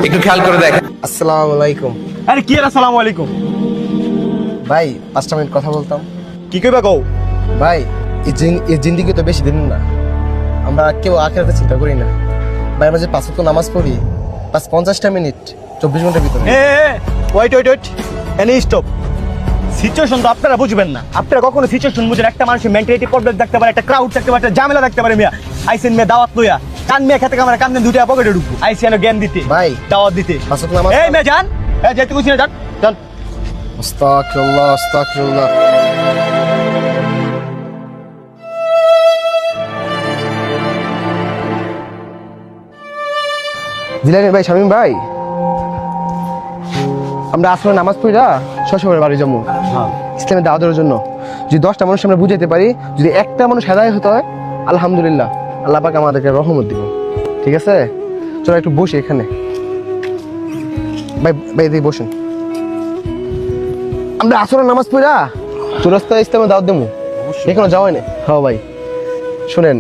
একটু খেয়াল করে দেখ। আসসালামু আলাইকুম। আরে কি আর আসসালামু আলাইকুম? ভাই 5টা মিনিট কথা বলতাম। কি কইবা কও? ভাই এই জিন্দিগি তো বেশি দিন না, আমরা কেউ আখেরাতে চিন্তা করি না। ভাই আমরা যে 5 ওয়াক্ত নামাজ পড়ি 50টা মিনিট 24 ঘন্টার ভিতরে। Wait any stop. সিচুয়েশন তো আপনারা বুঝবেন না, আপনারা কখনো সিচুয়েশন বুঝেন? একটা মানুষের মেন্টালিটি প্রবলেম থাকতে পারে, একটা ক্রাউড থাকতে পারে, একটা ঝামেলা থাকতে পারে। মিয়া আইসেন মিয়া দাওয়াত লইয়া কান মিয়া খেতে কামরা কান দেন দুইটা পকেটে ঢুকবো আইসেন জ্ঞান দিতে ভাই দাওয়াত দিতে। 5 ওয়াক্ত নামাজ এই মিয়া যান, এই যাইতে কইছি না, যান যান। আস্তাগফিরুল্লাহ আস্তাগফিরুল্লাহ। জিলানি ভাই, শামীম ভাই, আমরা আসলে নামাজ পড়া শ্বশুরের বাড়ি যাবো ইসলামের দাওয়াত দেওয়ার জন্য। যদি 10টা মানুষ আমরা বুঝাইতে পারি, যদি একটা মানুষ হেদায়েত হতে হয়, আলহামদুলিল্লাহ, আল্লাহ পাক আমাদেরকে রহমত দিব। ঠিক আছে, চলো একটু বসি এখানে। ভাই ভাই এদিকে বসেন। আমরা আসলে নামাজ পড়া চুরাস্তা ইসলামের দাওয়াত দেবো, এখনো যাওয়াই না। হ্যাঁ ভাই শুনেন,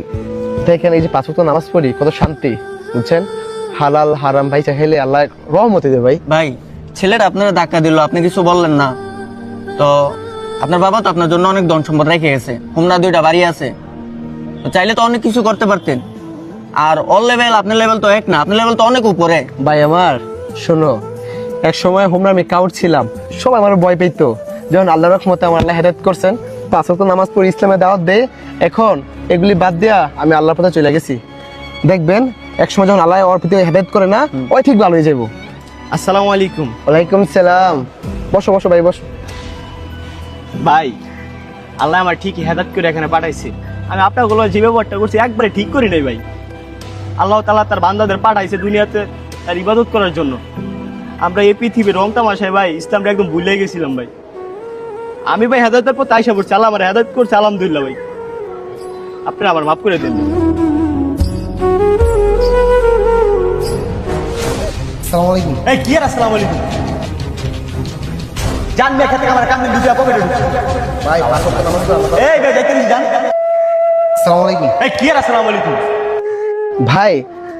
দেখেন এই যে 5 ওয়াক্ত নামাজ পড়ি কত শান্তি, বুঝছেন? হালাল হারাম ভাই চাইলে আল্লাহ রহমতে দেবে। ভাই ভাই ছেলেটা আপনারা ধাক্কা দিল, আপনি কিছু বললেন না তো? আপনার বাবা তো আপনার জন্য অনেক ধন সম্পদ রেখে গেছে, হোমনা 2টা বাড়ি আছে, তো চাইলে তো অনেক কিছু করতে পারতেন। আর ওর লেভেল আপনার লেভেল তো এক না, আপনার লেভেল তো অনেক উপরে। ভাই আমার শোনো, এক সময় হোমরা আমি কাউট ছিলাম, সবাই আমার ভয় পেতো। যখন আল্লাহ রহমতে আমার আল্লাহ হেদায়েত করছেন, 5 ওয়াক্ত নামাজ পড়ি ইসলামের দাওয়াত দেয়, এখন এগুলি বাদ দিয়া আমি আল্লাহর পথে চলে গেছি। দেখবেন এক সময় যখন আল্লাহ ওর প্রতি হেদায়েত করে না, ওই ঠিক ভালো হয়ে যাবো। আসসালামু আলাইকুম। ওয়ালাইকুম সালাম। বসো বসো ভাই বসো। ভাই আল্লাহ আমার ঠিকই হেদায়েত করে এখানে পাঠাইছে। আমি আপনাগুলো যে ব্যবহারটা করছি একবারে ঠিক করি নাই ভাই। আল্লাহ তাআলা তার বান্দাদের পাঠাইছে দুনিয়াতে তার ইবাদত করার জন্য। আমরা এই পৃথিবীর রং তামাশায় ভাই ইসলামটা একদম ভুলে গেছিলাম ভাই। আমি ভাই হেদায়েতের পর আইসা পড়ছি, আল্লাহ আমার হেদায়েত করছে, আলহামদুলিল্লাহ ভাই। আপনারা আমার মাফ করে দিন। আসসালামু আলাইকুম। এই কি আর আসসালামু আলাইকুম? জান মিয়া খেতে আমার কান দেন দুইটা পকেটে ঢুকছে। ভাই 5 ওয়াক্ত নামাজ পড়া আল্লাহ। এই ভাই যাইতে দিন, জান। আসসালামু আলাইকুম। এই কি আর আসসালামু আলাইকুম? ভাই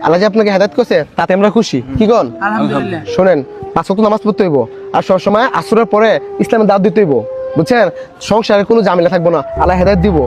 আল্লাহ যে আপনাকে হেদায়েত করছে তাতে আমরা খুশি। কি কোন? আলহামদুলিল্লাহ। শোনেন, 5 ওয়াক্ত নামাজ পড়তে হইব, আর সবসময় আসরের পরে ইসলামের দাওয়াত দিতে হইব, বুঝছেন? সংসারে কোনো ঝামেলা থাকবো না, আল্লাহ হেদায়েত দিব।